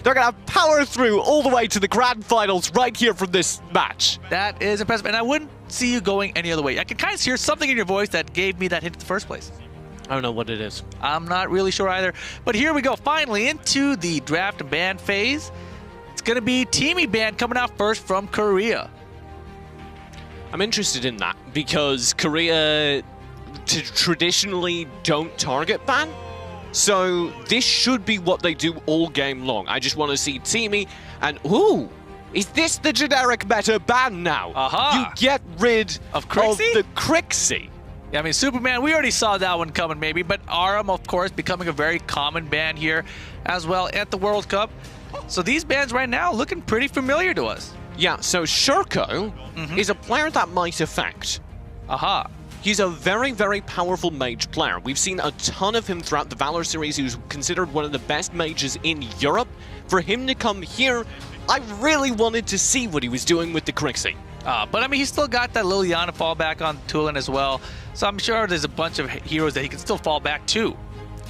They're going to power through all the way to the grand finals right here from this match. That is impressive, and I wouldn't see you going any other way. I can kind of hear something in your voice that gave me that hint in the first place. I don't know what it is. I'm not really sure either. But here we go, finally into the draft and ban phase. It's going to be Teamy Ban coming out first from Korea. I'm interested in that because Korea traditionally don't target ban. So this should be what they do all game long. I just want to see Teamy and, ooh, is this the generic meta ban now? Aha. You get rid Of Crixie? the Crixie. Yeah, I mean, Superman, we already saw that one coming maybe, but Aram, of course, becoming a very common ban here as well at the World Cup. So these bans right now looking pretty familiar to us. Yeah, so Shurko is a player that might affect. Aha. He's a very, very powerful mage player. We've seen a ton of him throughout the Valor series. He was considered one of the best mages in Europe. For him to come here, I really wanted to see what he was doing with the Crixie. But I mean, he's still got that Liliana fallback on Tulin as well. So I'm sure there's a bunch of heroes that he can still fall back to.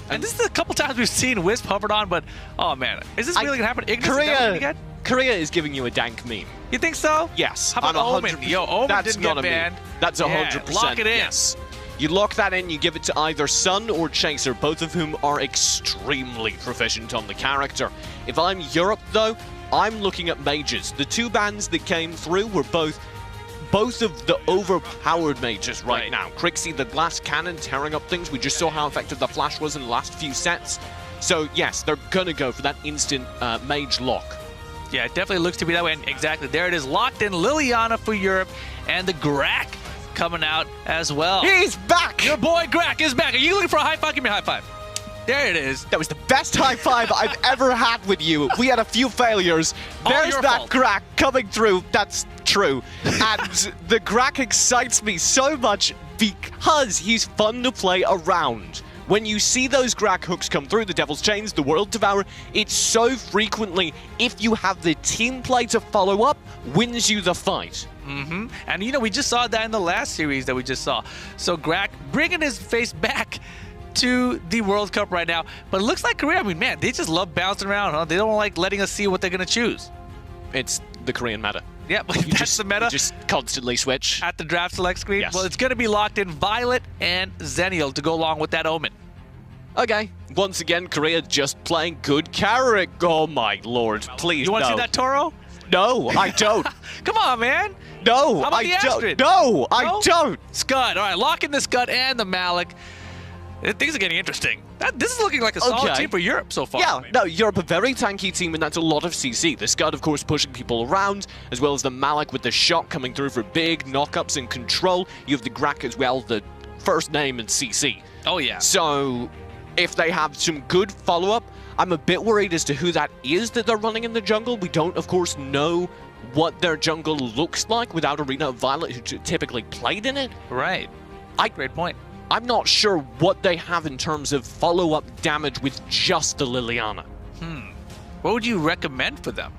And this is a couple times we've seen Wisp hovered on, but oh man, is this really gonna happen? Ignis, Korea is giving you a dank meme. You think so? Yes. How about Omen? Yo, Omen didn't get banned. That's 100%. Lock it in. Yes. You lock that in, you give it to either Sun or Chaser, both of whom are extremely proficient on the character. If I'm Europe, though, I'm looking at mages. The two bans that came through were both of the overpowered mages right now. Crixie, the glass cannon, tearing up things. We just saw how effective the flash was in the last few sets. So, yes, they're gonna go for that instant mage lock. Yeah, it definitely looks to be that way. And exactly, there it is, locked in Liliana for Europe, and the Grak coming out as well. He's back! Your boy Grak is back. Are you looking for a high five? Give me a high five. There it is. That was the best high five I've ever had with you. We had a few failures. There's that Grak coming through. That's true. And the Grak excites me so much because he's fun to play around. When you see those Grak hooks come through, the Devil's Chains, the World Devourer, it's so frequently, if you have the team play to follow up, wins you the fight. And you know, we just saw that in the last series that we just saw. So Grak bringing his face back to the World Cup right now. But it looks like Korea, I mean, man, they just love bouncing around, huh? They don't like letting us see what they're going to choose. It's the Korean meta. Yeah, that's the meta. You just constantly switch. At the draft select screen? Yes. Well, it's going to be locked in Violet and Zenial to go along with that Omen. Okay. Once again, Korea just playing good character. Oh my lord, please, You want to see that Toro? No, I don't. Come on, man. No, How about the I don't. Astrid? No, I don't. Scud. All right, lock in the Scud and the Malik. Things are getting interesting. This is looking like a solid team for Europe so far. Yeah, no, Europe a very tanky team, and that's a lot of CC. The Scud, of course, pushing people around, as well as the Malik with the shot coming through for big knockups and control. You have the Grak as well, the first name in CC. Oh, yeah. So, if they have some good follow-up, I'm a bit worried as to who that is that they're running in the jungle. We don't, of course, know what their jungle looks like without Arena of Violet, who typically played in it. Right. Great point. I'm not sure what they have in terms of follow-up damage with just the Liliana. What would you recommend for them?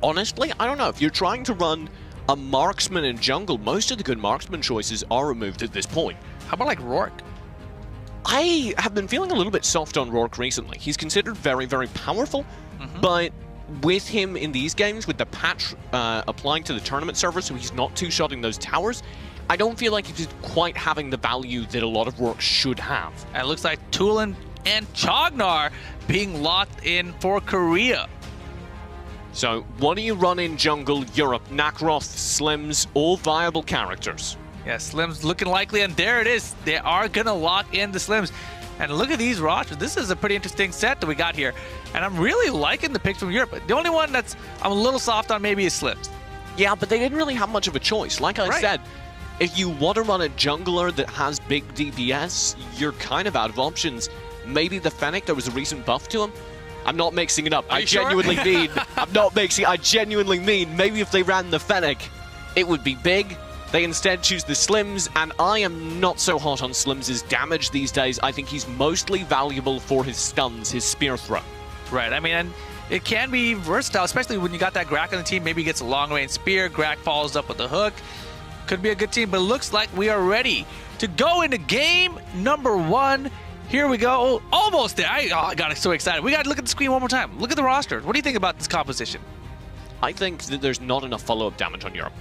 Honestly, I don't know. If you're trying to run a marksman in jungle, most of the good marksman choices are removed at this point. How about like Rourke? I have been feeling a little bit soft on Rourke recently. He's considered very, very powerful, but with him in these games, with the patch applying to the tournament server, so he's not two-shotting those towers, I don't feel like he's quite having the value that a lot of Rourke should have. And it looks like Tulin and Chognar being locked in for Korea. So, what do you run in jungle Europe? Nakaroth, Slims, all viable characters. Yeah, Slims looking likely, and there it is. They are going to lock in the Slims. And look at these rosters. This is a pretty interesting set that we got here. And I'm really liking the picks from Europe. The only one that's I'm a little soft on maybe is Slims. Yeah, but they didn't really have much of a choice. Like I said, if you want to run a jungler that has big DPS, you're kind of out of options. Maybe the Fennec, there was a recent buff to him. I'm not mixing it up. I genuinely mean, I genuinely mean, maybe if they ran the Fennec, it would be big. They instead choose the Slims, and I am not so hot on Slims' damage these days. I think he's mostly valuable for his stuns, his spear throw. Right, I mean, and it can be versatile, especially when you got that Grak on the team. Maybe he gets a long-range spear, Grak follows up with the hook. Could be a good team, but it looks like we are ready to go into game number 1 Here we go. Oh, almost there. I got so excited. We got to look at the screen one more time. Look at the roster. What do you think about this composition? I think that there's not enough follow-up damage on Europe.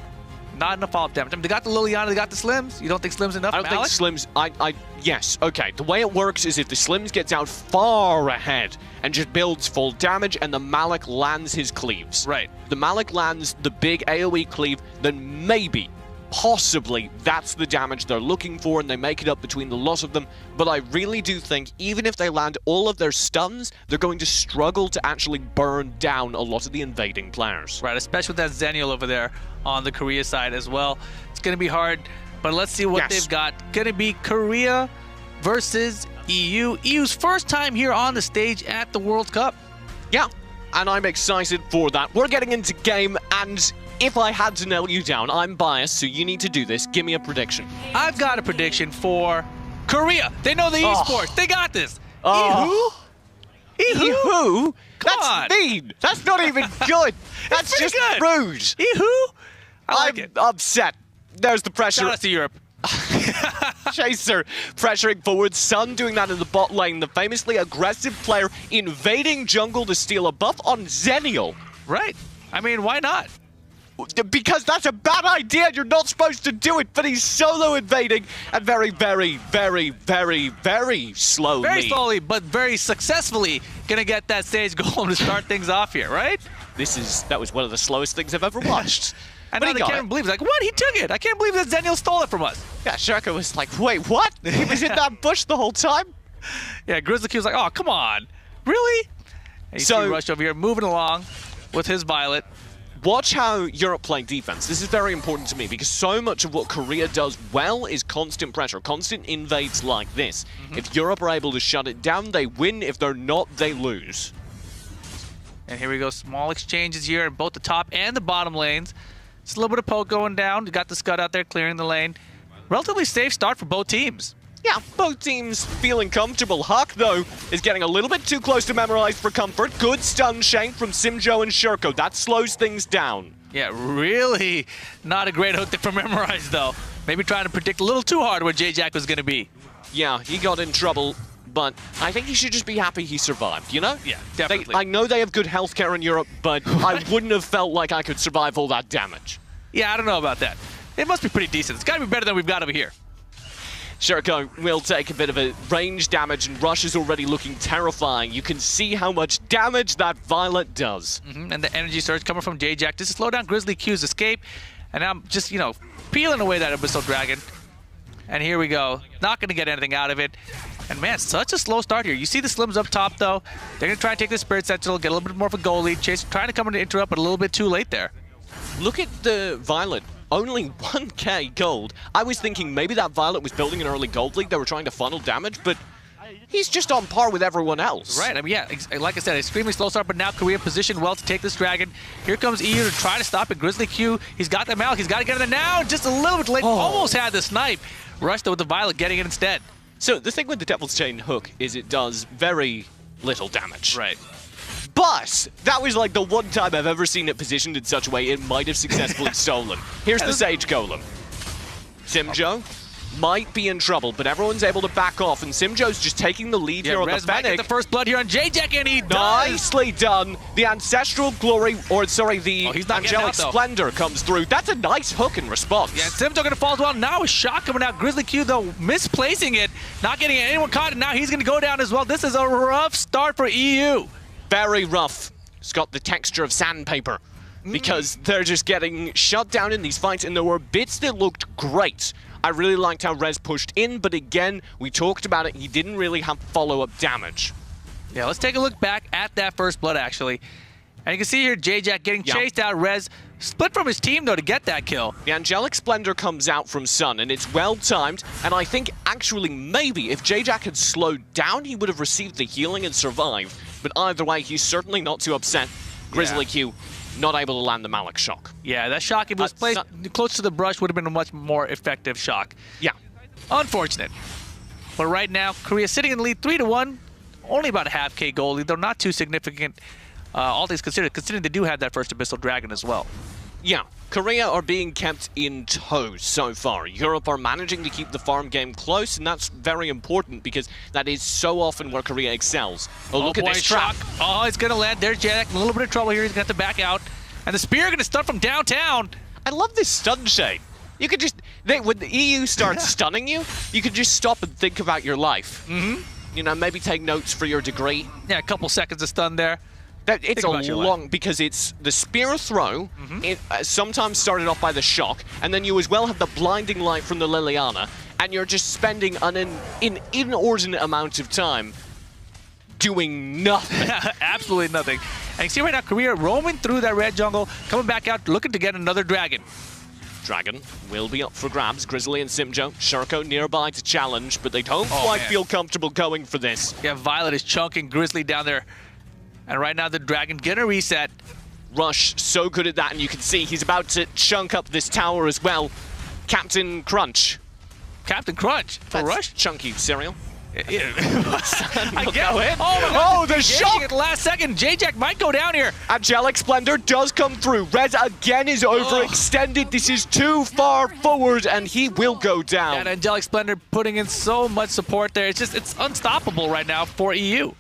Not enough follow-up damage. I mean, they got the Liliana, they got the Slims. You don't think Slims enough? I don't Malik? think Slims. Yes. Okay. The way it works is if the Slims gets out far ahead and just builds full damage, and the Malik lands his cleaves. Right. The Malik lands the big AOE cleave, then maybe, possibly, that's the damage they're looking for, and they make it up between the lot of them. But I really do think even if they land all of their stuns, they're going to struggle to actually burn down a lot of the invading players. Right, especially with that Zenial over there on the Korea side as well. It's going to be hard, but let's see what they've got. Going to be Korea versus EU. EU's first time here on the stage at the World Cup. Yeah, and I'm excited for that. We're getting into game, and if I had to nail you down, I'm biased, so you need to do this. Give me a prediction. I've got a prediction for Korea. They know the esports. They got this. Oh. Ehu? Come on. That's mean. That's not even good. That's just good. rude. Ehu? I'm upset. There's the pressure. Shout out to Europe. Chaser pressuring forward. Sun doing that in the bot lane. The famously aggressive player invading jungle to steal a buff on Zenial. Right. I mean, why not? Because that's a bad idea. You're not supposed to do it, but he's solo invading and very, very, very, very, very slowly. Very slowly, but very successfully gonna get that stage goal to start things off here, right? That was one of the slowest things I've ever watched. I know they can't believe it. Like, what? He took it. I can't believe that Zenial stole it from us. Yeah, Shirka was like, wait, what? He was in that bush the whole time? Yeah, Grizzly Q was like, oh, come on. Really? And you see Rush over here moving along with his Violet. Watch how Europe play defense. This is very important to me because so much of what Korea does well is constant pressure, constant invades like this. If Europe are able to shut it down, they win. If they're not, they lose. And here we go. Small exchanges here in both the top and the bottom lanes. Just a little bit of poke going down. You got the Scud out there clearing the lane. Relatively safe start for both teams. Yeah, both teams feeling comfortable. Huck, though, is getting a little bit too close to Memorize for comfort. Good stun shank from Simjo and Shirko. That slows things down. Yeah, really not a great hook for Memorize, though. Maybe trying to predict a little too hard where J-Jack was going to be. Yeah, he got in trouble, but I think he should just be happy he survived, you know? Yeah, definitely. I know they have good healthcare in Europe, but I wouldn't have felt like I could survive all that damage. Yeah, I don't know about that. It must be pretty decent. It's got to be better than we've got over here. Shirko will take a bit of a range damage, and Rush is already looking terrifying. You can see how much damage that Violet does. And the energy surge coming from J-Jack just to slow down Grizzly Q's escape. And I'm just, you know, peeling away that Abyssal Dragon. And here we go. Not going to get anything out of it. And man, such a slow start here. You see the Slims up top, though. They're going to try and take the Spirit Sentinel, get a little bit more of a goal lead. Chase trying to come in to interrupt, but a little bit too late there. Look at the Violet. Only 1k gold. I was thinking maybe that Violet was building an early gold league. They were trying to funnel damage, but he's just on par with everyone else. Right, I mean, yeah, like I said, extremely slow start, but now Korea positioned well to take this dragon. Here comes EU to try to stop it. Grizzly Q, he's got the Malik, he's got to get in there now. Just a little bit late, almost had the snipe. Rushed though with the Violet, getting it instead. So the thing with the Devil's Chain hook is it does very little damage. Right. But that was like the one time I've ever seen it positioned in such a way it might have successfully stolen. Here's the Sage Golem. Simjo might be in trouble, but everyone's able to back off, and Simjo's just taking the lead here on Rez the Fennec. might get the first blood here on J-Jack, and he does! Nicely done. The Ancestral Glory, or sorry, the Angelic Splendor comes through. That's a nice hook in response. Yeah, Simjo gonna fall as well. Now a shot coming out. Grizzly Q, though, misplacing it, not getting anyone caught, and now he's gonna go down as well. This is a rough start for EU. Very rough. It's got the texture of sandpaper because they're just getting shut down in these fights, and there were bits that looked great. I really liked how Rez pushed in, but again, we talked about it, he didn't really have follow-up damage. Yeah, let's take a look back at that first blood, actually. And you can see here J-Jack getting chased out. Rez split from his team, though, to get that kill. The Angelic Splendor comes out from Sun, and it's well-timed, and I think, actually, maybe if J-Jack had slowed down, he would have received the healing and survived. But either way, he's certainly not too upset. Grizzly Q not able to land the Malik shock. Yeah, that shock, if it was placed close to the brush, would have been a much more effective shock. Yeah. Unfortunate. But right now, Korea sitting in the lead 3-1. Only about a half K goal lead. They're not too significant, all things considered, considering they do have that first Abyssal Dragon as well. Yeah, Korea are being kept in tow so far. Europe are managing to keep the farm game close, and that's very important because that is so often where Korea excels. Oh, look at this trap. Oh, it's going to land. There's Jack. A little bit of trouble here. He's going to have to back out. And the spear going to stun from downtown. I love this stun shade. You could just, when the EU starts stunning you, you can just stop and think about your life. You know, maybe take notes for your degree. Yeah, a couple seconds of stun there. It's a long, because it's the spear throw, it sometimes started off by the shock, and then you as well have the blinding light from the Liliana, and you're just spending an inordinate amount of time doing nothing. Absolutely nothing. And you see right now, Korea roaming through that red jungle, coming back out, looking to get another dragon. Dragon will be up for grabs. Grizzly and Simjo, Shurko nearby to challenge, but they don't quite feel comfortable going for this. Yeah, Violet is chunking Grizzly down there. And right now the Dragon gonna reset. Rush, so good at that, and you can see he's about to chunk up this tower as well. Captain Crunch. Captain Crunch for Rush? Chunky cereal. Yeah. I get it. Oh, the shock! At the last second, J-Jack might go down here. Angelic Splendor does come through. Rez again is overextended. This is too far forward, and he will go down. And Angelic Splendor putting in so much support there. It's unstoppable right now for EU.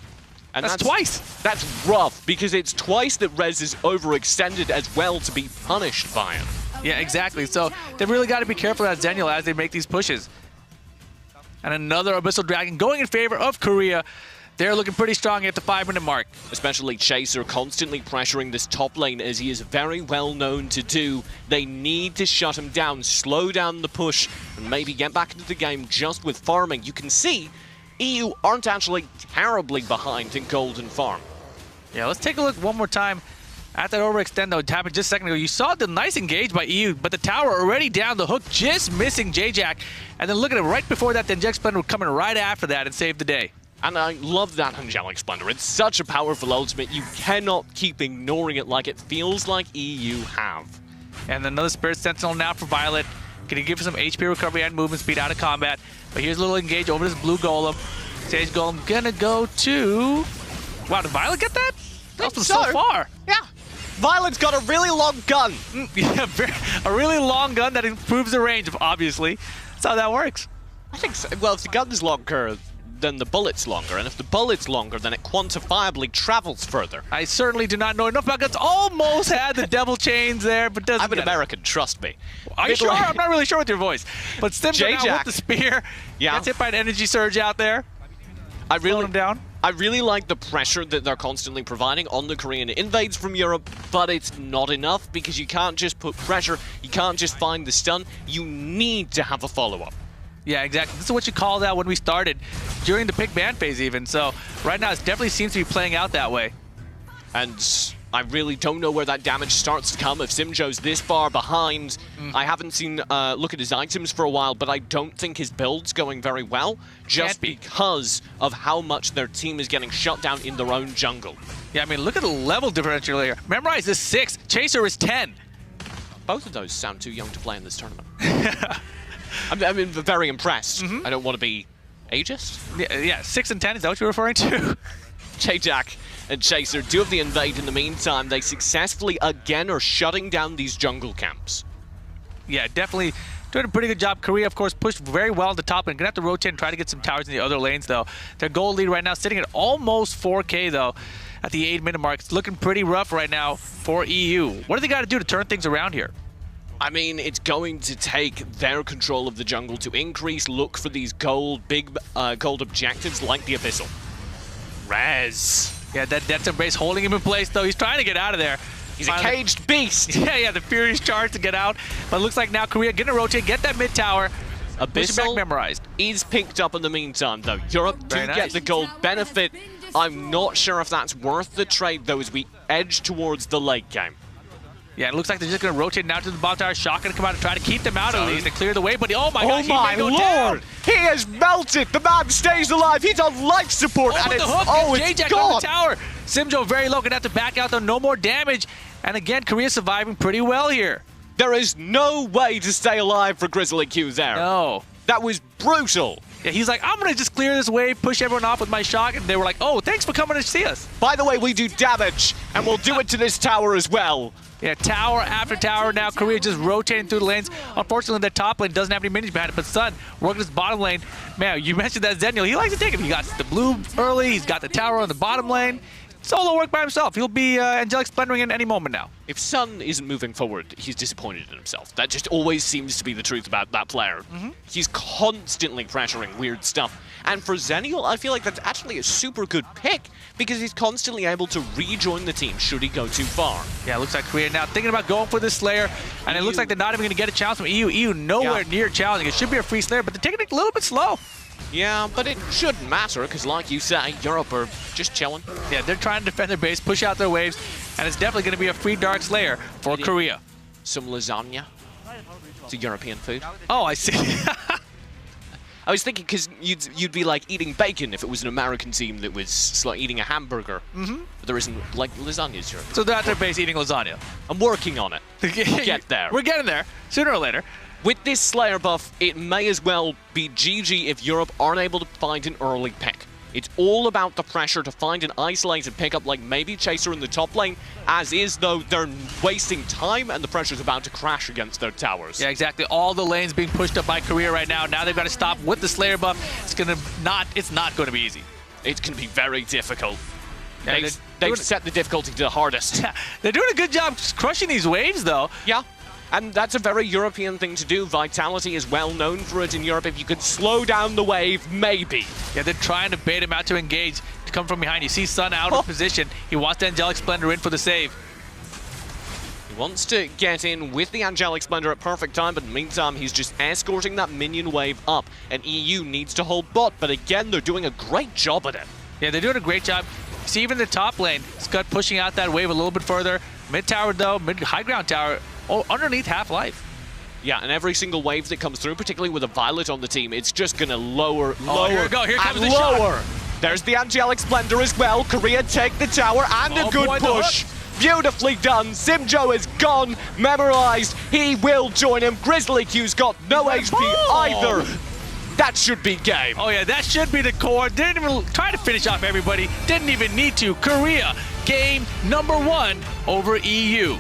And that's twice. That's rough, because it's twice that Rez is overextended as well to be punished by it. Yeah, exactly. So they've really got to be careful at Zenial as they make these pushes. And another Abyssal Dragon going in favor of Korea. They're looking pretty strong at the 5-minute mark. Especially Chaser constantly pressuring this top lane, as he is very well known to do. They need to shut him down, slow down the push, and maybe get back into the game just with farming. You can see EU aren't actually terribly behind in Golden Farm. Yeah, let's take a look one more time at that overextend though. It happened just a second ago. You saw the nice engage by EU, but the tower already down, the hook just missing J-Jack. And then look at it, right before that, the Angelic Splendor coming right after that and saved the day. And I love that Angelic Splendor. It's such a powerful ultimate. You cannot keep ignoring it like it feels like EU have. And another Spirit Sentinel now for Violet. Can he give some HP recovery and movement speed out of combat? But here's a little engage over this blue golem. Sage golem gonna go to... Wow, did Violet get that? That was so far. Yeah. Violet's got a really long gun. Yeah, a really long gun that improves the range, obviously. That's how that works. I think so. Well, if the gun's longer, then the bullet's longer. And if the bullet's longer, then it quantifiably travels further. I certainly do not know enough about guns. Almost had the devil chains there, but doesn't I'm an American, trust me. Are you sure? I'm not really sure with your voice. But Simjo now with the spear. Yeah. Gets hit by an energy surge out there. I really him down. I really like the pressure that they're constantly providing on the Korean invades from Europe, but it's not enough because you can't just put pressure, you can't just find the stun, you need to have a follow-up. Yeah, exactly. This is what you called out when we started, during the pick ban phase even. So right now it definitely seems to be playing out that way. And I really don't know where that damage starts to come if Simjo's this far behind. I haven't seen look at his items for a while, but I don't think his build's going very well, just because of how much their team is getting shut down in their own jungle. Yeah, I mean, look at the level differential here. Memorize is 6, Chaser is 10. Both of those sound too young to play in this tournament. I'm very impressed. I don't want to be ageist. Yeah, 6 and 10, is that what you're referring to? J-Jack and Chaser do have the invade in the meantime. They successfully, again, are shutting down these jungle camps. Yeah, definitely doing a pretty good job. Korea, of course, pushed very well at the top and gonna have to rotate and try to get some towers in the other lanes, though. Their goal lead right now sitting at almost 4K, though, at the 8-minute mark. It's looking pretty rough right now for EU. What do they got to do to turn things around here? I mean, it's going to take their control of the jungle to increase. Look for these big gold objectives like the Abyssal. Rez. Yeah, that Death Embrace holding him in place, though. He's trying to get out of there. He's a caged beast. Yeah, the Furious Charge to get out. But it looks like now Korea getting a rotate, get that mid tower. Abyssal memorized. Is picked up in the meantime, though. Europe do get the gold benefit. I'm not sure if that's worth the trade, though, as we edge towards the late game. Yeah, it looks like they're just going to rotate now to the bottom tower. Shock going to come out and try to keep them out at least and clear the way. But oh my gosh, he may go down. He has melted. The man stays alive. He's on life support. And it's, the hook. It's J-Jack gone. on the tower. Simjo very low. Going to have to back out, though. No more damage. And again, Korea surviving pretty well here. There is no way to stay alive for Grizzly Q there. No. That was brutal. Yeah, he's like, I'm going to just clear this wave, push everyone off with my shock. And they were like, oh, thanks for coming to see us. By the way, we do damage, and we'll do it to this tower as well. Yeah, tower after tower now. Korea just rotating through the lanes. Unfortunately, their top lane doesn't have any minions behind it, but Sun working his bottom lane. Man, you mentioned that Zenial. He likes to take it. He got the blue early. He's got the tower on the bottom lane. Solo work by himself. He'll be Angelic Splendoring in any moment now. If Sun isn't moving forward, he's disappointed in himself. That just always seems to be the truth about that player. He's constantly pressuring weird stuff. And for Zenial, I feel like that's actually a super good pick because he's constantly able to rejoin the team should he go too far. Yeah, it looks like Korea now thinking about going for this Slayer, and it looks like they're not even going to get a challenge from EU. EU nowhere near challenging. It should be a free Slayer, but they're taking it a little bit slow. Yeah, but it shouldn't matter because, like you say, Europe are just chilling. Yeah, they're trying to defend their base, push out their waves, and it's definitely going to be a free Dark Slayer for Korea. Some lasagna. It's a European food. Oh, I see. I was thinking because you'd be like eating bacon if it was an American team that was like eating a hamburger. But there isn't, like, lasagna's Europe. So they're at their base eating lasagna. I'm working on it. We'll get there. We're getting there, sooner or later. With this Slayer buff, it may as well be GG if Europe aren't able to find an early pick. It's all about the pressure to find an isolated pickup like maybe Chaser in the top lane, as is, though, they're wasting time and the pressure's about to crash against their towers. Yeah, exactly. All the lanes being pushed up by Korea right now. Now they've got to stop with the Slayer buff. It's not going to be easy. It can be very difficult. Yeah, they've set the difficulty to the hardest. They're doing a good job crushing these waves, though. Yeah. And that's a very European thing to do. Vitality is well known for it in Europe. If you could slow down the wave, maybe. Yeah, they're trying to bait him out to engage, to come from behind. You see Sun out of position. He wants the Angelic Splendor in for the save. He wants to get in with the Angelic Splendor at perfect time, but in the meantime, he's just escorting that minion wave up. And EU needs to hold bot, but again, they're doing a great job at it. Yeah, they're doing a great job. See, even the top lane, Scud pushing out that wave a little bit further. Mid tower, though, high ground tower, underneath half-life. Yeah, and every single wave that comes through, particularly with a Violet on the team, it's just going to lower, here we go. Here comes the lower. shot. There's the Angelic Splendor as well. Korea take the tower and a good push. Beautifully done. Simjo is gone, memorized. He will join him. Grizzly Q's got no HP either. That should be game. Oh, yeah, that should be the core. Didn't even try to finish off everybody. Didn't even need to. Korea, game #1 over EU.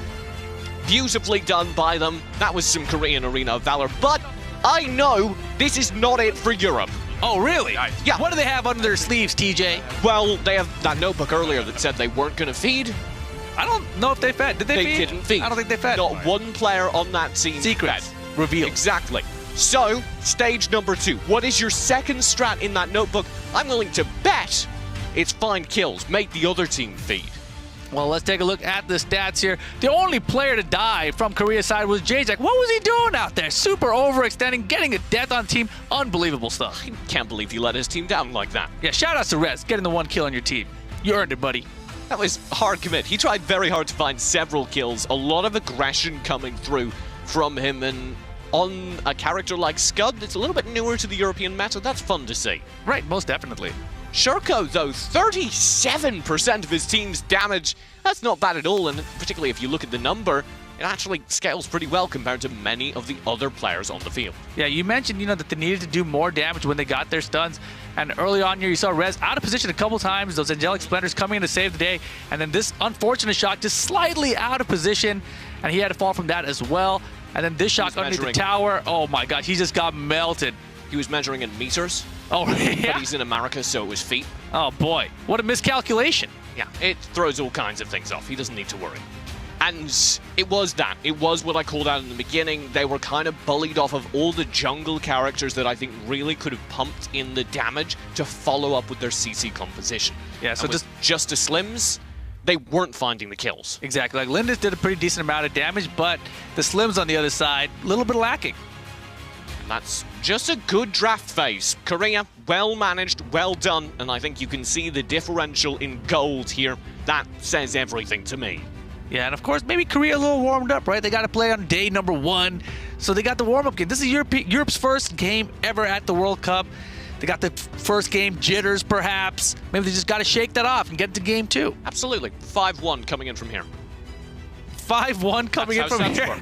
Beautifully done by them. That was some Korean Arena Valor. But I know this is not it for Europe. Oh, really? Yeah. What do they have under their sleeves, TJ? Well, they have that notebook earlier that said they weren't going to feed. I don't know if they fed. Did they feed? They didn't feed. I don't think they fed. Not one player on that team Secrets. fed. Revealed. Exactly. So, stage #2. What is your second strat in that notebook? I'm willing to bet it's find kills, make the other team feed. Well, let's take a look at the stats here. The only player to die from Korea's side was Jajak. What was he doing out there? Super overextending, getting a death on team. Unbelievable stuff. I can't believe he let his team down like that. Yeah, shout out to Rez, getting the 1 kill on your team. You earned it, buddy. That was hard commit. He tried very hard to find several kills. A lot of aggression coming through from him, and on a character like Scud, it's a little bit newer to the European meta. That's fun to see. Right, most definitely. Shurko, though, 37% of his team's damage. That's not bad at all, and particularly if you look at the number, it actually scales pretty well compared to many of the other players on the field. Yeah, you mentioned, that they needed to do more damage when they got their stuns, and early on here you saw Rez out of position a couple times, those Angelic Splendors coming in to save the day, and then this unfortunate shot just slightly out of position, and he had to fall from that as well, and then this shot underneath the tower, oh my god, he just got melted. He was measuring in meters. Oh, yeah. But he's in America, so it was feet. Oh, boy. What a miscalculation. Yeah, it throws all kinds of things off. He doesn't need to worry. And it was that. It was what I called out in the beginning. They were kind of bullied off of all the jungle characters that I think really could have pumped in the damage to follow up with their CC composition. Yeah, so just a Slims, they weren't finding the kills. Exactly. Like, Lindis did a pretty decent amount of damage, but the Slims on the other side, a little bit lacking. That's just a good draft phase. Korea, well managed, well done, and I think you can see the differential in gold here. That says everything to me. Yeah, and of course, maybe Korea a little warmed up, right? They got to play on day #1, so they got the warm-up game. This is Europe's first game ever at the World Cup. They got the first game jitters, perhaps. Maybe they just got to shake that off and get to game 2. Absolutely. 5-1 coming in from here. 5-1 coming in from here?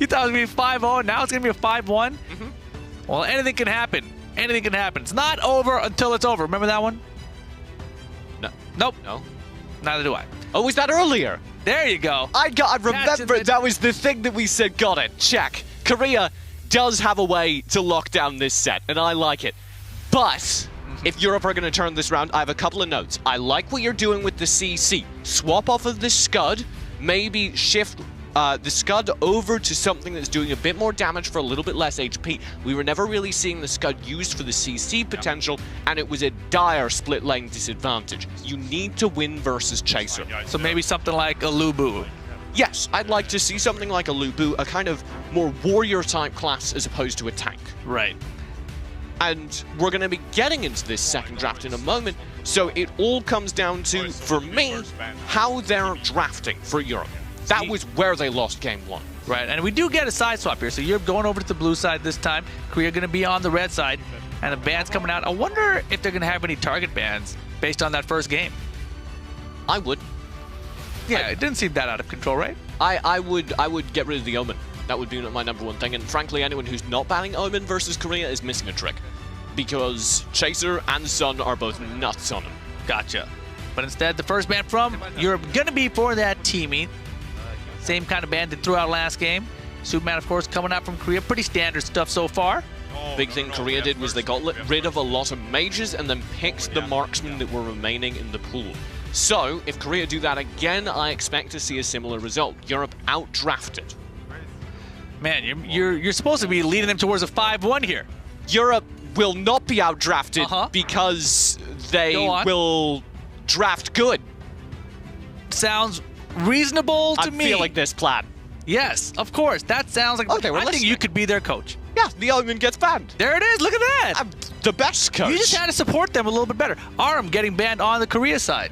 You thought it was going to be 5-0, now it's going to be a 5-1? Well, anything can happen anything can happen. It's not over until it's over. Remember that one? No. Nope. No. Neither do I. Oh, was that earlier? There you go. I remember that was the thing that we said, got it, check. Korea does have a way to lock down this set, and I like it. But if Europe are going to turn this round, I have a couple of notes. I like what you're doing with the CC. Swap off of the Scud, maybe shift the Scud over to something that's doing a bit more damage for a little bit less HP. We were never really seeing the Scud used for the CC potential, and it was a dire split lane disadvantage. You need to win versus Chaser. So maybe something like a Lubu. Yes, I'd like to see something like a Lubu, a kind of more warrior-type class as opposed to a tank. Right. And we're going to be getting into this second draft in a moment, so it all comes down to, for me, how they're drafting for Europe. That was where they lost game 1. Right, and we do get a side swap here. So Europe going over to the blue side this time. Korea going to be on the red side, and the bans coming out. I wonder if they're going to have any target bans based on that first game. I would. Yeah, it didn't seem that out of control, right? I would get rid of the Omen. That would be my number one thing. And frankly, anyone who's not banning Omen versus Korea is missing a trick, because Chaser and Sun are both nuts on him. Gotcha. But instead, the first ban from Europe going to be for that teaming. Same kind of ban they threw out last game. Superman, of course, coming out from Korea. Pretty standard stuff so far. Big thing Korea did was they got rid of a lot of mages and then picked the marksmen that were remaining in the pool. So, if Korea do that again, I expect to see a similar result. Europe outdrafted. Man, you're supposed to be leading them towards a 5-1 here. Europe will not be outdrafted because they will draft good. Sounds reasonable to me. I'm feeling this plan. Yes, of course. That sounds like I think you could be their coach. Yeah, the Omen gets banned. There it is. Look at that. I'm the best coach. You just had to support them a little bit better. Aram getting banned on the Korea side.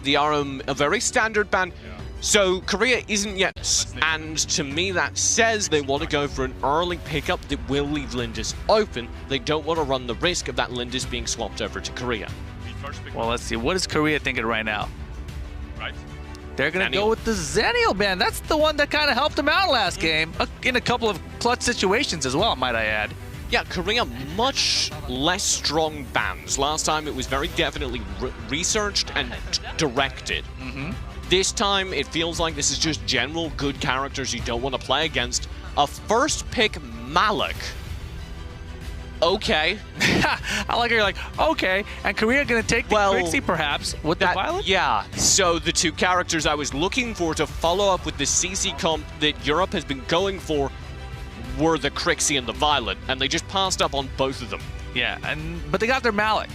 The Aram, a very standard ban. So Korea isn't yet, and to me that says they want to go for an early pickup that will leave Lindis open. They don't want to run the risk of that Lindis being swapped over to Korea. Well, let's see. What is Korea thinking right now? They're going to go with the Zenial ban. That's the one that kind of helped them out last game in a couple of clutch situations as well, might I add. Yeah, Korea much less strong bans. Last time it was very definitely researched and directed. This time it feels like this is just general good characters you don't want to play against. A first pick Malik. Okay. I like how you're like, okay, and Korea gonna take the Quixie perhaps with the Violet? Yeah, so the two characters I was looking for to follow up with the CC comp that Europe has been going for were the Crixie and the Violet, and they just passed up on both of them. Yeah, but they got their Malik.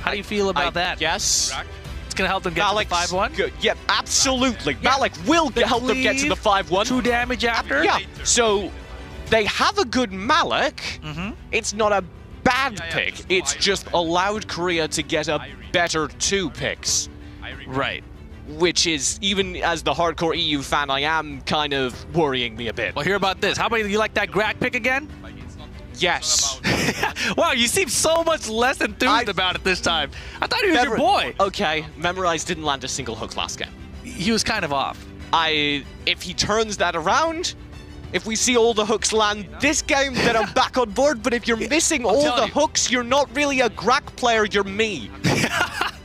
How do you feel about that? Yes. It's gonna help them get to the 5-1? Good. Yeah, absolutely. Yeah. Malik will help them get to the 5-1. 2 damage after? Yeah, so they have a good Malik. It's not a bad pick. It's just allowed Korea to get a better 2 picks. Right. Which is, even as the hardcore EU fan I am, kind of worrying me a bit. Well, hear about this. How about you like that Grak pick again? Yes. Wow, you seem so much less enthused about it this time. I thought he was your boy. Okay, Memorize didn't land a single hook last game. He was kind of off. If he turns that around, if we see all the hooks land this game, then I'm back on board. But if you're missing all the hooks, you're not really a Grak player, you're me.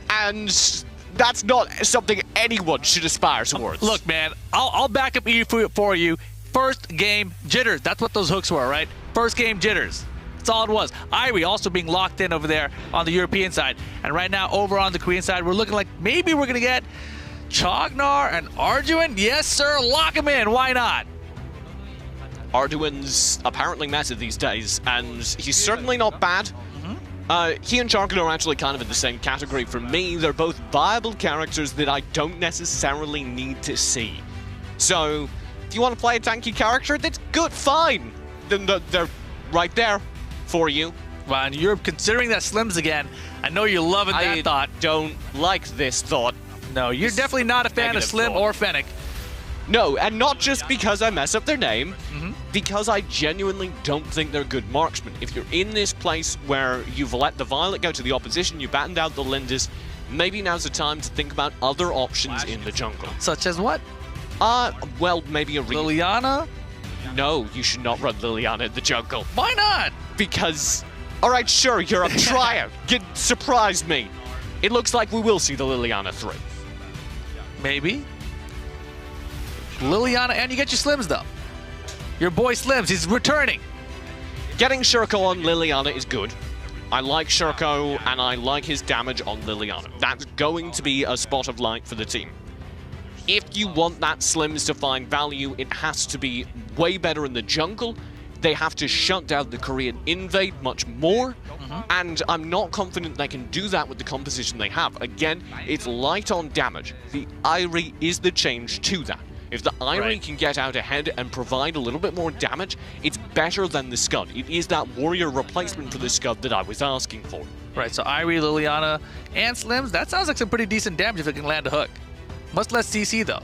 And that's not something anyone should aspire towards. Look, man, I'll back up EU for you. First game jitters. That's what those hooks were, right? First game jitters. That's all it was. Irie also being locked in over there on the European side. And right now, over on the Korean side, we're looking like maybe we're going to get Chognar and Arduin. Yes, sir. Lock him in. Why not? Arduin's apparently meta these days, and he's certainly not bad. He and Chognar are actually kind of in the same category. For me, they're both viable characters that I don't necessarily need to see. So, if you want to play a tanky character, that's good, fine. Then they're right there for you. Well, and you're considering that Slims again. I know you're loving that thought. I don't like this thought. No, you're definitely not a fan of Slim or Fennec. No, and not just because I mess up their name, because I genuinely don't think they're good marksmen. If you're in this place where you've let the Violet go to the opposition, you battened out the Lindis, maybe now's the time to think about other options in the jungle. Such as what? Well, maybe a Liliana? No, you should not run Liliana in the jungle. Why not? Because, all right, sure, you're up, try it. Surprise me. It looks like we will see the Liliana 3. Maybe. Liliana, and you get your Slims, though. Your boy Slims, he's returning. Getting Shurko on Liliana is good. I like Shurko, and I like his damage on Liliana. That's going to be a spot of light for the team. If you want that Slims to find value, it has to be way better in the jungle. They have to shut down the Korean invade much more, and I'm not confident they can do that with the composition they have. Again, it's light on damage. The Irie is the change to that. If the Irie can get out ahead and provide a little bit more damage, it's better than the Scud. It is that warrior replacement for the Scud that I was asking for. Right, so Irie, Liliana, and Slims, that sounds like some pretty decent damage if it can land a hook. Much less CC, though.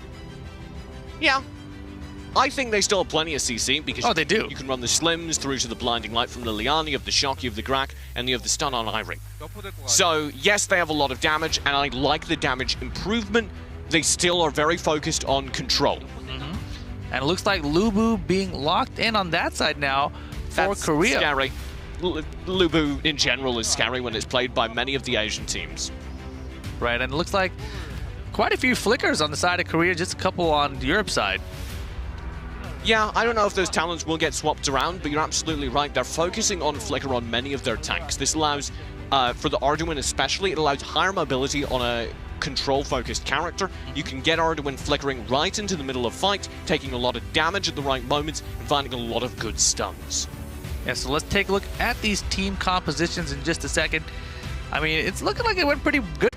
Yeah. I think they still have plenty of CC because they do. You can run the Slims through to the Blinding Light from Liliana, you have the Shock, you have the Grak, and you have the Stun on Irie. So, yes, they have a lot of damage, and I like the damage improvement. They still are very focused on control. And it looks like Lubu being locked in on that side now for That's Korea. Scary. Lubu in general is scary when it's played by many of the Asian teams. Right, and it looks like quite a few flickers on the side of Korea, just a couple on Europe's side. Yeah, I don't know if those talents will get swapped around, but you're absolutely right. They're focusing on Flicker on many of their tanks. This allows, for the Arduin especially, it allows higher mobility on a control-focused character. You can get Arduin flickering right into the middle of fight, taking a lot of damage at the right moments, and finding a lot of good stuns. Yeah, so let's take a look at these team compositions in just a second. I mean, it's looking like it went pretty good.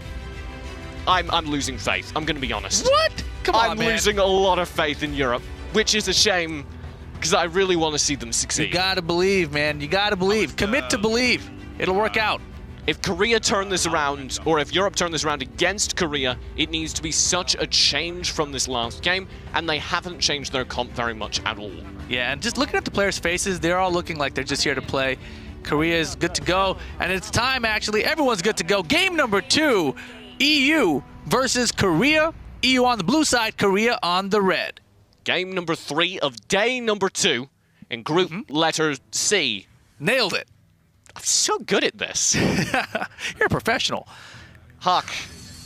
I'm losing faith, I'm going to be honest. What? Come on, man. I'm losing a lot of faith in Europe, which is a shame, because I really want to see them succeed. You gotta believe, man. You gotta believe. Commit to believe. It'll work out. If Korea turn this around, or if Europe turn this around against Korea, it needs to be such a change from this last game, and they haven't changed their comp very much at all. Yeah, and just looking at the players' faces, they're all looking like they're just here to play. Korea is good to go, and it's time, actually. Everyone's good to go. Game number 2, EU versus Korea. EU on the blue side, Korea on the red. Game number 3 of day number 2 in group letter C. Nailed it. I'm so good at this. You're a professional. Huck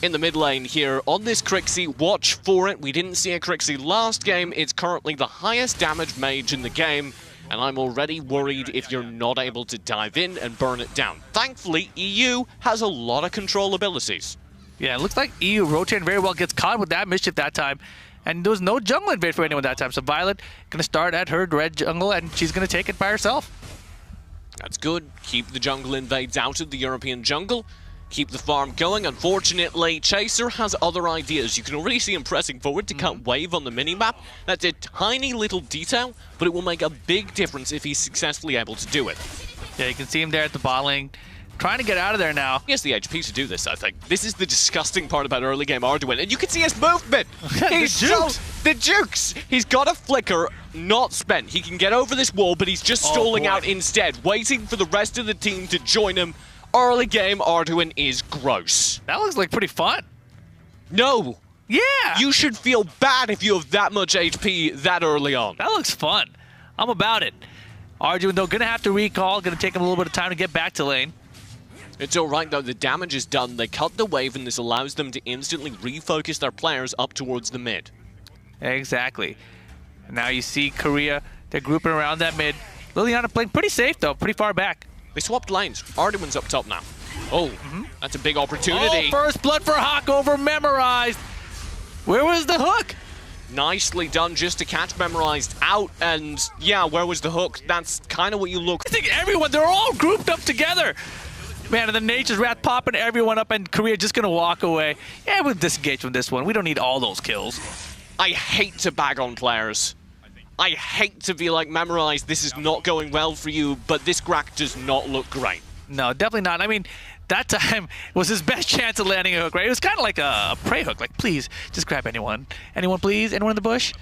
in the mid lane here on this Crixie. Watch for it. We didn't see a Crixie last game. It's currently the highest damage mage in the game, and I'm already worried if you're not able to dive in and burn it down. Thankfully, EU has a lot of control abilities. Yeah, it looks like EU rotating very well, gets caught with that mischief that time. And there was no jungle invade for anyone that time. So Violet going to start at her red jungle, and she's going to take it by herself. That's good. Keep the jungle invades out of the European jungle. Keep the farm going. Unfortunately, Chaser has other ideas. You can already see him pressing forward to cut wave on the minimap. That's a tiny little detail, but it will make a big difference if he's successfully able to do it. Yeah, you can see him there at the bot lane, trying to get out of there now. He has the HP to do this, I think. This is the disgusting part about early game Arduin, and you can see his movement! The jukes! He's got a flicker not spent. He can get over this wall, but he's just stalling out instead, waiting for the rest of the team to join him. Early game Arduin is gross. That looks like pretty fun. No! Yeah! You should feel bad if you have that much HP that early on. That looks fun. I'm about it. Arduin, though, gonna have to recall. Gonna take him a little bit of time to get back to lane. It's alright though, the damage is done. They cut the wave, and this allows them to instantly refocus their players up towards the mid. Exactly. Now you see Korea, they're grouping around that mid. Liliana playing pretty safe though, pretty far back. They swapped lanes. Arduin's up top now. Oh, that's a big opportunity. Oh, first blood for Hawk over Memorized. Where was the hook? Nicely done just to catch Memorized out, and yeah, where was the hook? That's kind of what you look. I think everyone, they're all grouped up together. Man, and the Nature's Wrath popping everyone up, and Korea just gonna walk away. Yeah, we'll disengage from this one. We don't need all those kills. I hate to bag on players. I hate to be like, Memorized, this is not going well for you, but this Grak does not look great. No, definitely not. I mean, that time was his best chance of landing a hook, right? It was kind of like a prey hook, like, please, just grab anyone. Anyone, please? Anyone in the bush?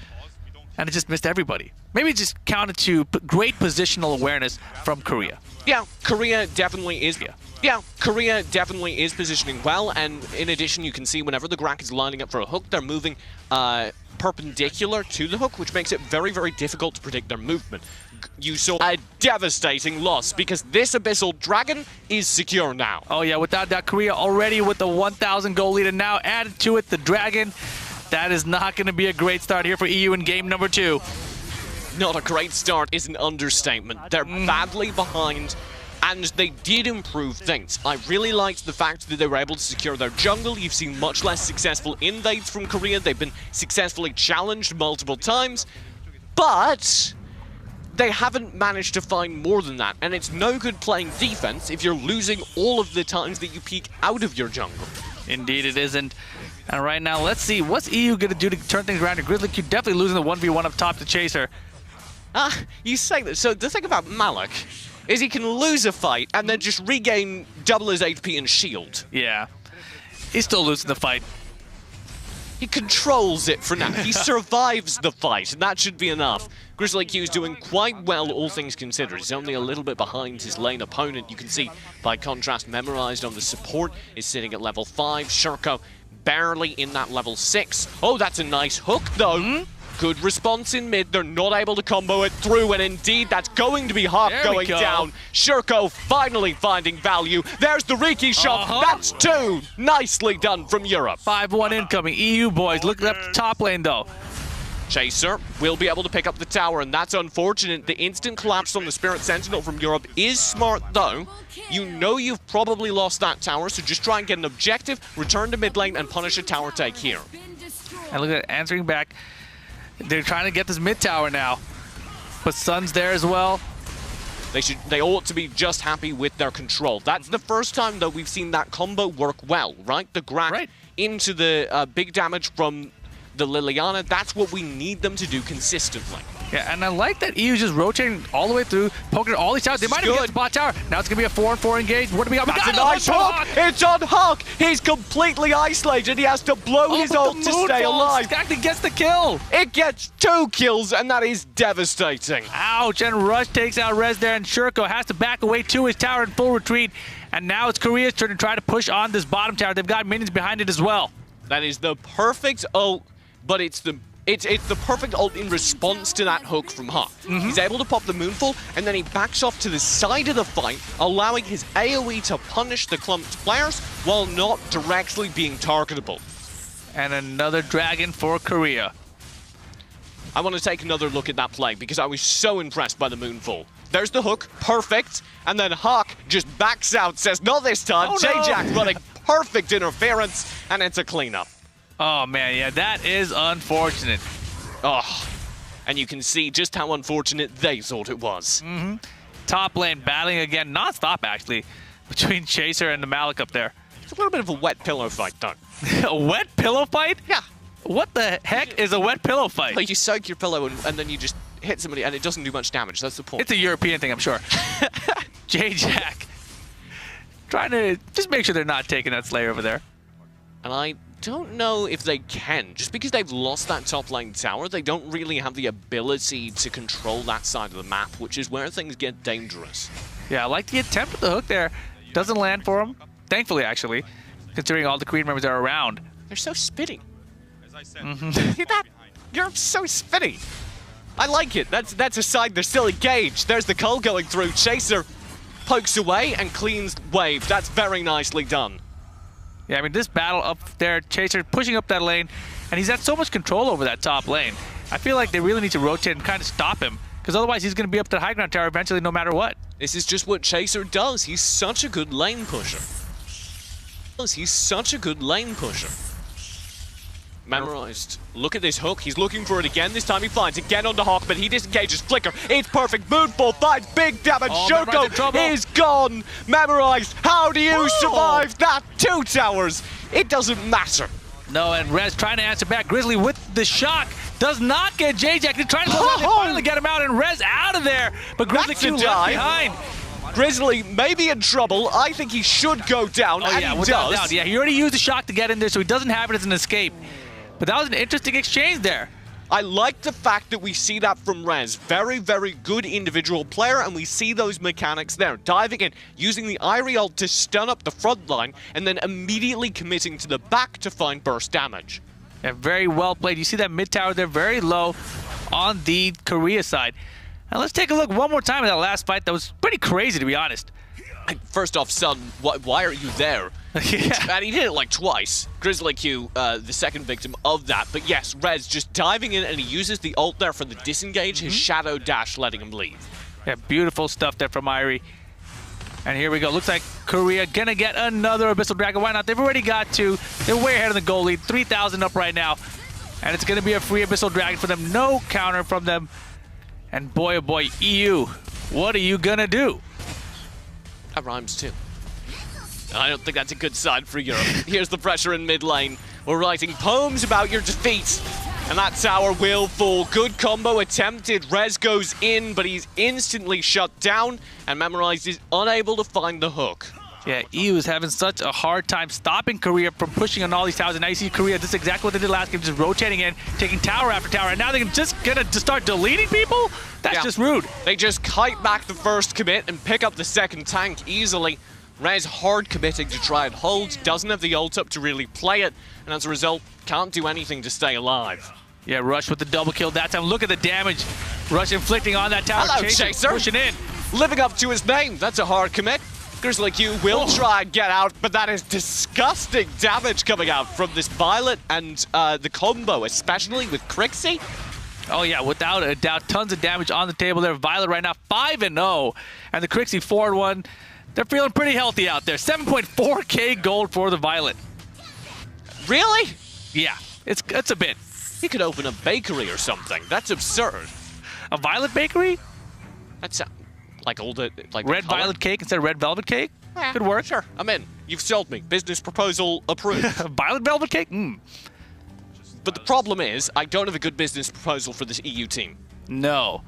And it just missed everybody. Maybe it just counted to great positional awareness from Korea. Yeah, Korea definitely is. Yeah, Korea definitely is positioning well, and in addition, you can see whenever the Grak is lining up for a hook, they're moving perpendicular to the hook, which makes it very, very difficult to predict their movement. You saw a devastating loss because this Abyssal Dragon is secure now. Oh yeah, without that, Korea already with the 1,000 goal lead, and now added to it the Dragon. That is not going to be a great start here for EU in game number 2. Not a great start is an understatement. They're badly behind, and they did improve things. I really liked the fact that they were able to secure their jungle. You've seen much less successful invades from Korea. They've been successfully challenged multiple times, but they haven't managed to find more than that, and it's no good playing defense if you're losing all of the times that you peek out of your jungle. Indeed it isn't. And right now, let's see, what's EU going to do to turn things around? Grizzly Q definitely losing the 1v1 up top to Chaser. You say that. So the thing about Malik is he can lose a fight and then just regain double his HP and shield. Yeah. He's still losing the fight. He controls it for now. He survives the fight, and that should be enough. Grizzly Q is doing quite well, all things considered. He's only a little bit behind his lane opponent. You can see, by contrast, Memorized on the support is sitting at level 5. Shurko barely in that level 6. Oh, that's a nice hook, though. Good response in mid. They're not able to combo it through, and indeed, that's going to be Hawk going down. Shurko finally finding value. There's the Riki shot. That's 2. Nicely done from Europe. 5-1 incoming. EU boys looking up the top lane, though. Chaser will be able to pick up the tower, and that's unfortunate. The instant collapse on the Spirit Sentinel from Europe is smart, though. You know you've probably lost that tower, so just try and get an objective, return to mid lane, and punish a tower take here. And look at it, answering back. They're trying to get this mid tower now, but Sun's there as well. They ought to be just happy with their control. That's the first time, though, we've seen that combo work well, right? The Grak into the big damage from the Liliana. That's what we need them to do consistently. Yeah, and I like that EU's just rotating all the way through, poking at all these towers. They might have get the bot tower. Now it's going to be a 4-on-4 engage. What do we got? That's a nice hook. It's on Hawk. He's completely isolated. He has to blow his ult to stay alive. Actually gets the kill. It gets 2 kills, and that is devastating. Ouch, and Rush takes out Rez there, and Shurko has to back away to his tower in full retreat. And now it's Korea's turn to try to push on this bottom tower. They've got minions behind it as well. That is the perfect ult, but it's the perfect ult in response to that hook from Hawk. He's able to pop the Moonfall, and then he backs off to the side of the fight, allowing his AoE to punish the clumped players while not directly being targetable. And another dragon for Korea. I want to take another look at that play because I was so impressed by the Moonfall. There's the hook, perfect, and then Hawk just backs out, says, not this time. Oh, J-Jack no. running perfect interference, and it's a cleanup. Oh, man, yeah, that is unfortunate. Oh, and you can see just how unfortunate they thought it was. Top lane battling again, non-stop, actually, between Chaser and the Malik up there. It's a little bit of a wet pillow fight, though. A wet pillow fight? Yeah. What the heck is a wet pillow fight? Like you soak your pillow and then you just hit somebody and it doesn't do much damage. That's the point. It's a European thing, I'm sure. J-Jack trying to just make sure they're not taking that Slayer over there. And I don't know if they can. Just because they've lost that top lane tower, they don't really have the ability to control that side of the map, which is where things get dangerous. Yeah, I like the attempt at the hook there. Doesn't land for him. Thankfully, actually, considering all the Korean members are around. They're so spitty. You're so spitty. I like it. That's a side they're still engaged. There's the cull going through. Chaser pokes away and cleans wave. That's very nicely done. Yeah, I mean, this battle up there, Chaser pushing up that lane, and he's got so much control over that top lane. I feel like they really need to rotate and kind of stop him, because otherwise he's going to be up to the high ground tower eventually no matter what. This is just what Chaser does. He's such a good lane pusher. He's such a good lane pusher. Memorized. Look at this hook. He's looking for it again. This time he finds it again onto Hawk, but he disengages Flicker. It's perfect. Moonfall finds big damage. Shurko is gone. Memorized. How do you survive that? 2 towers. It doesn't matter. No, and Rez trying to answer back. Grizzly with the shock. Does not get J-Jack. He's trying to finally get him out, and Rez out of there. But Grizzly Q left behind. Grizzly may be in trouble. I think he should go down, and yeah, he without does. doubt. Yeah, he already used the shock to get in there, so he doesn't have it as an escape. But that was an interesting exchange there. I like the fact that we see that from Rez. Very, very good individual player, and we see those mechanics there. Diving in, using the Irie ult to stun up the front line, and then immediately committing to the back to find burst damage. Yeah, very well played. You see that mid tower there, very low on the Korea side. Now let's take a look one more time at that last fight. That was pretty crazy, to be honest. First off, Sun, why are you there? Yeah. And he did it like twice. Grizzly Q, the second victim of that. But yes, Rez just diving in, and he uses the ult there for the disengage, his shadow dash letting him leave. Yeah, beautiful stuff there from Irie. And here we go. Looks like Korea gonna get another Abyssal Dragon. Why not? They've already got two. They're way ahead of the goal lead. 3,000 up right now. And it's gonna be a free Abyssal Dragon for them. No counter from them. And boy, oh boy, EU, what are you gonna do? That rhymes too. I don't think that's a good sign for Europe. Here's the pressure in mid lane. We're writing poems about your defeat. And that tower will fall. Good combo attempted. Rez goes in, but he's instantly shut down. And Memorized is unable to find the hook. Yeah, EU is having such a hard time stopping Korea from pushing on all these towers. And now you see Korea, this is exactly what they did last game, just rotating in, taking tower after tower. And now they're just gonna start deleting people? That's just rude. They just kite back the first commit and pick up the second tank easily. Rez hard committing to try and hold, doesn't have the ult up to really play it, and as a result, can't do anything to stay alive. Yeah, Rush with the double kill that time. Look at the damage Rush inflicting on that tower. Hello, Chaser. Pushing in. Living up to his name. That's a hard commit. Grizzly Q will try and get out, but that is disgusting damage coming out from this Violet and the combo, especially with Crixie. Oh yeah, without a doubt, tons of damage on the table there. Violet right now 5-0, and the Crixie 4-1. They're feeling pretty healthy out there. 7.4k gold for the Violet. Really? Yeah, it's a bit. He could open a bakery or something. That's absurd. A Violet bakery? That's like all the red violet cake instead of red velvet cake? Yeah, could work. Sure, I'm in. You've sold me. Business proposal approved. Violet velvet cake? But the problem is, I don't have a good business proposal for this EU team. No,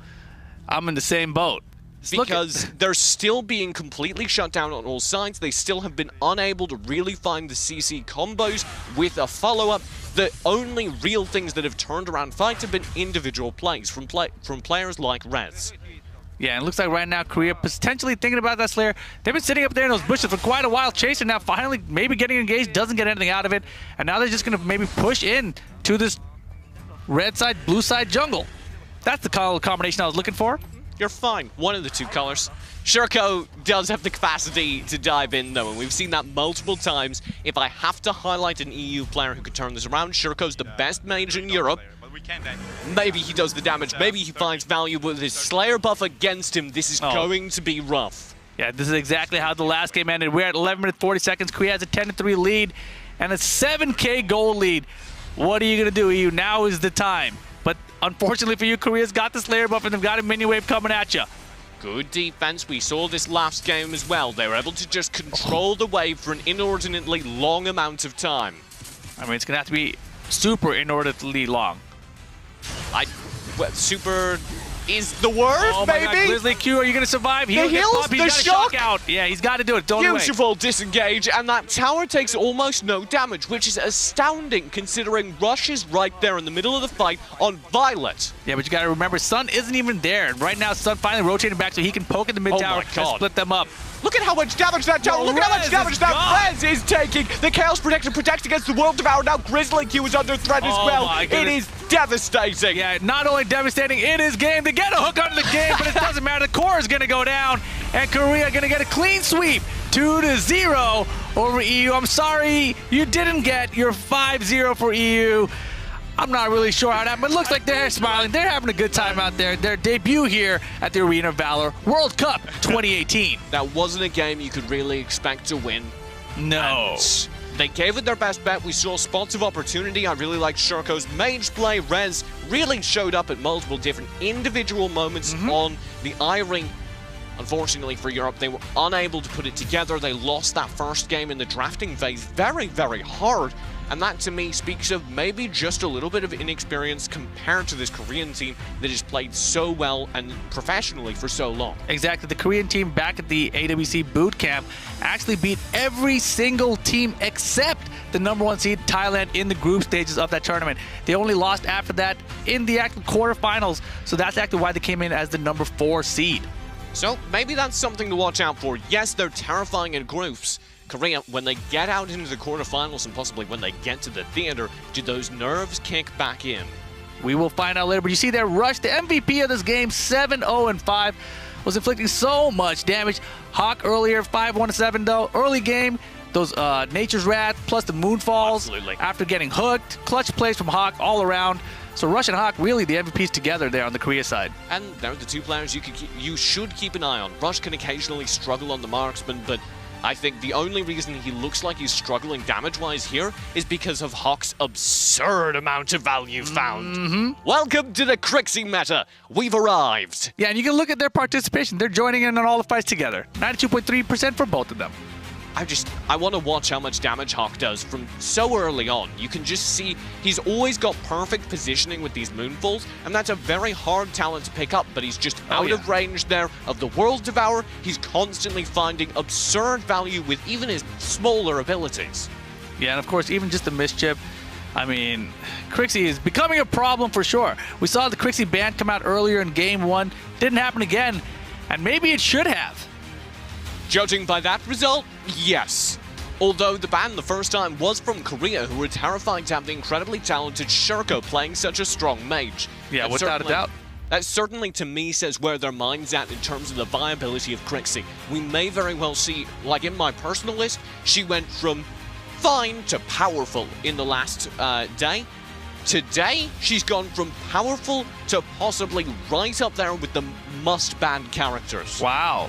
I'm in the same boat. Because they're still being completely shut down on all sides. They still have been unable to really find the CC combos with a follow-up. The only real things that have turned around fights have been individual plays from players like Rez. Yeah, and it looks like right now Korea potentially thinking about that Slayer. They've been sitting up there in those bushes for quite a while. Chaser now finally maybe getting engaged, doesn't get anything out of it. And now they're just going to maybe push in to this red side, blue side jungle. That's the color combination I was looking for. You're fine. One of the two colors. Shurko does have the capacity to dive in, though, and we've seen that multiple times. If I have to highlight an EU player who could turn this around, Shurko's the best mage in Europe. Maybe he does the damage. Maybe he finds value with his Slayer buff against him. This is going to be rough. Yeah, this is exactly how the last game ended. We're at 11 minutes 40 seconds. Korea has a 10-3 lead and a 7k goal lead. What are you going to do, EU? Now is the time. But unfortunately for you, Korea's got the Slayer buff and they've got a minion wave coming at you. Good defense. We saw this last game as well. They were able to just control the wave for an inordinately long amount of time. I mean, it's going to have to be super inordinately long. Super is the word, oh my baby. God, Grizzly Q, are you going to survive? The heals, the shock out. Yeah, he's got to do it. Don't Beautiful disengage, and that tower takes almost no damage, which is astounding considering Rush is right there in the middle of the fight on Violet. Yeah, but you got to remember, Sun isn't even there. Right now, Sun finally rotating back so he can poke in the mid tower and split them up. Look at how much damage that tower, look at how much damage that Rez is taking. The Chaos Protector protects against the World Devourer. Now Grizzly Q is under threat as well. It is devastating. Yeah, not only devastating, it is game. They get a hook onto the game, but it doesn't matter. The core is going to go down, and Korea going to get a clean sweep. 2-0 over EU. I'm sorry you didn't get your 5-0 for EU. I'm not really sure how that, but it looks like they're smiling. They're having a good time out there. Their debut here at the Arena of Valor World Cup 2018. That wasn't a game you could really expect to win. No. And they gave it their best bet. We saw spots of opportunity. I really liked Shurko's mage play. Rez really showed up at multiple different individual moments on the Irie. Unfortunately for Europe, they were unable to put it together. They lost that first game in the drafting phase very, very hard. And that, to me, speaks of maybe just a little bit of inexperience compared to this Korean team that has played so well and professionally for so long. Exactly. The Korean team back at the AWC boot camp actually beat every single team except the #1 seed Thailand in the group stages of that tournament. They only lost after that in the actual quarterfinals, so that's actually why they came in as the #4 seed. So maybe that's something to watch out for. Yes, they're terrifying in groups. Korea, when they get out into the quarterfinals and possibly when they get to the theater, do those nerves kick back in? We will find out later, but you see there, Rush, the MVP of this game, 7-0-5, was inflicting so much damage. Hawk earlier, 5-1-7 though. Early game, those Nature's Wrath plus the Moonfalls. Absolutely. After getting hooked. Clutch plays from Hawk all around. So Rush and Hawk really the MVPs together there on the Korea side. And they're the two players you should keep an eye on. Rush can occasionally struggle on the marksman, but I think the only reason he looks like he's struggling damage-wise here is because of Hawk's absurd amount of value found. Welcome to the Crixie meta. We've arrived. Yeah, and you can look at their participation. They're joining in on all the fights together. 92.3% for both of them. I want to watch how much damage Hawk does from so early on. You can just see he's always got perfect positioning with these Moonfalls, and that's a very hard talent to pick up, but he's just out of range there of the World Devourer. He's constantly finding absurd value with even his smaller abilities. Yeah, and of course, even just the Mischief. I mean, Crixie is becoming a problem for sure. We saw the Crixie ban come out earlier in Game 1. Didn't happen again, and maybe it should have. Judging by that result, yes. Although the ban the first time was from Korea, who were terrified to have the incredibly talented Shurko playing such a strong mage. Yeah, without a doubt. That certainly to me says where their mind's at in terms of the viability of Crixie. We may very well see, like in my personal list, she went from fine to powerful in the last day. Today, she's gone from powerful to possibly right up there with the must-ban characters. Wow.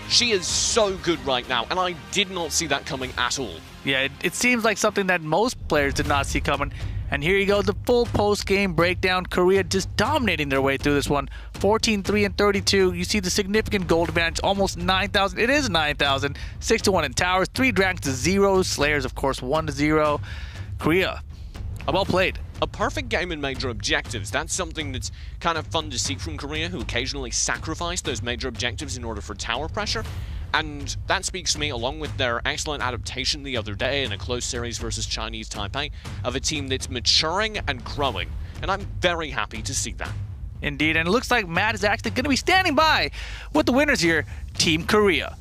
She is so good right now, and I did not see that coming at all. Yeah, it seems like something that most players did not see coming. And here you go, the full post-game breakdown. Korea just dominating their way through this one. 14-3-32. You see the significant gold advantage, almost 9,000. It is 9,000. 6-1 in towers, 3 dragons to 0. Slayers, of course, 1-0. Korea, well played. A perfect game in major objectives. That's something that's kind of fun to see from Korea, who occasionally sacrifice those major objectives in order for tower pressure. And that speaks to me, along with their excellent adaptation the other day in a close series versus Chinese Taipei, of a team that's maturing and growing. And I'm very happy to see that. Indeed, and it looks like Matt is actually going to be standing by with the winners here, Team Korea.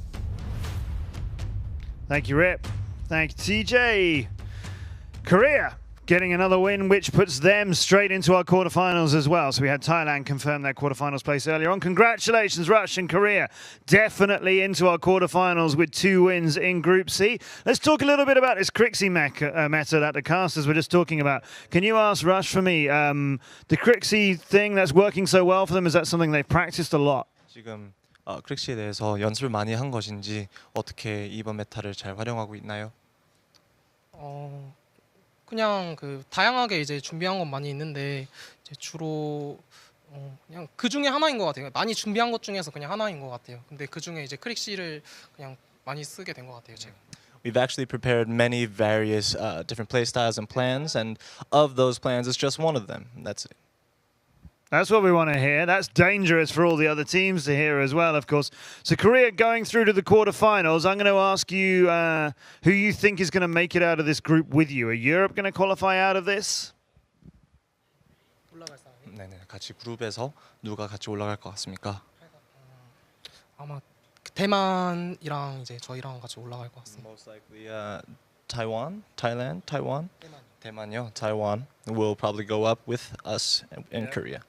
Thank you, Rip. Thank you, TJ. Korea getting another win, which puts them straight into our quarterfinals as well. So we had Thailand confirm their quarterfinals place earlier on. Congratulations, Rush and Korea. Definitely into our quarterfinals with 2 wins in Group C. Let's talk a little bit about this Crixie meta that the casters were just talking about. Can you ask Rush for me, the Crixie thing that's working so well for them, is that something they've practiced a lot? 지금 크릭시에 대해서 연습을 많이 한 것인지 어떻게 이번 메타를 잘 활용하고 있나요? 그냥 다양하게 이제 준비한 건 많이 있는데 이제 주로 그냥 그 중에 하나인 것 같아요. 많이 준비한 것 중에서 그냥 하나인 것 같아요. 근데 그 중에 이제 크릭시를 그냥 많이 쓰게 된 것 같아요, 제가. We've actually prepared many various different play styles and plans, and of those plans, it's just one of them. That's it. That's what we want to hear. That's dangerous for all the other teams to hear as well, of course. So Korea going through to the quarterfinals. I'm going to ask you who you think is going to make it out of this group with you. Are Europe going to qualify out of this? 네네, 같이 그룹에서 누가 같이 올라갈 것 같습니까? 아마 대만이랑 이제 저희랑 같이 올라갈 것 같습니다. Most likely Taiwan, Thailand, Taiwan. 대만요, Taiwan will probably go up with us in Korea.